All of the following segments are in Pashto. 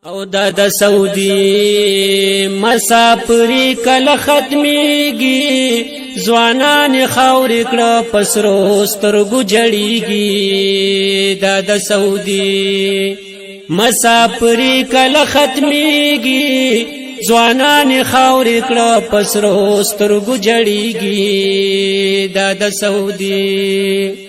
او دا سعودي مسافری کله ختمیږي ځوانان خاورې کړه پسرو سترګو جړیږي دا سعودي مسافری کله ختمیږي ځوانان خاورې کړه پسرو سترګو جړیږي دا سعودي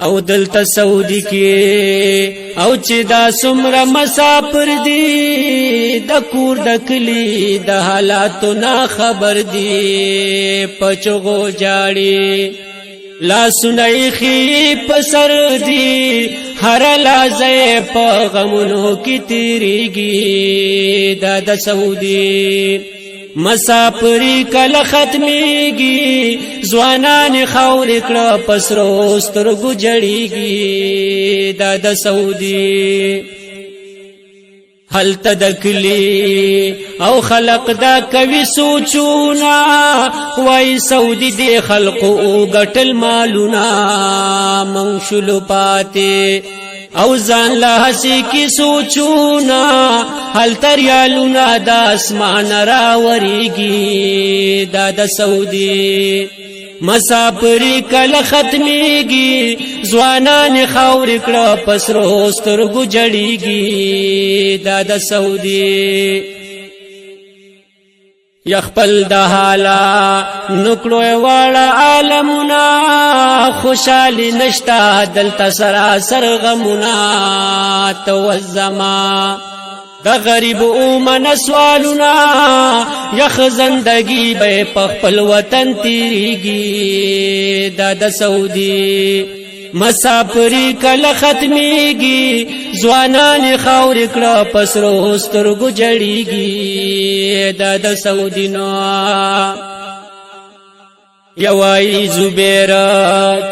او دلته سعودي کې او چې دا څومره مسافر دي د کور د کلی د حالاتو نه خبر دي پچغو جاړي لاسونه یې په سر دي هر لحظه په غمونو کې تیریږي دا سعودي مسافری کله ختمیږي ځوانان خاورې کړه پسرو سترګو جړیږي دا سعودي هلته د کلی او خلق دا کوي سوچونه وای سعودي دی خلقو ګټل مالونه منشلو پاتې او ځان له هسې کې سوچونه هلته ریالونه د اسمان راوریږي دا سعودي مسافري کله ختمیږي ځوانان خاورې کړه پسرو سترګو جړیږي دا سعودي یخپل د حالا نکړو واړه عالمونه خوشالي نشتا دلته سراسر غمونه توزما د غریب اومن سوالونه یخ زندگی به خپل وطن تیریږي دا سعودي مسافری کله ختمیږي ځوانان خاورې کړه پسرو سترګو جړیږي دا سعودي نو یوای زبیر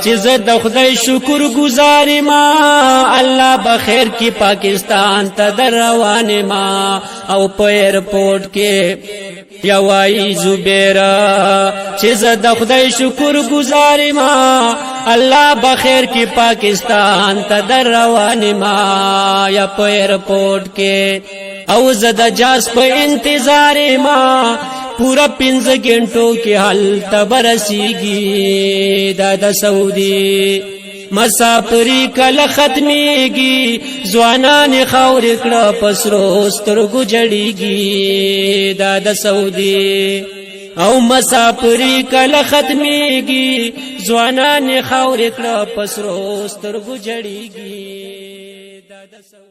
چې زه د خدای شکر گزارم الله بخیر کی پاکستان ته روانه ما او په ایرپورټ کې یوای زبیر چې زه د خدای شکر گزارم الله بخیر کی پاکستان ته روانه ما یا په ایرپورټ کې او زه د جاس په انتظار ما پورا 5 غنټو کې حل تبرسیږي دا سعودي مسافری کله ختمیږي ځوانان خاورې کړه پسرو سترګو جړیږي دا سعودي او مسافری کله ختمیږي ځوانان خاورې کړه پسرو سترګو جړیږي دا سعودي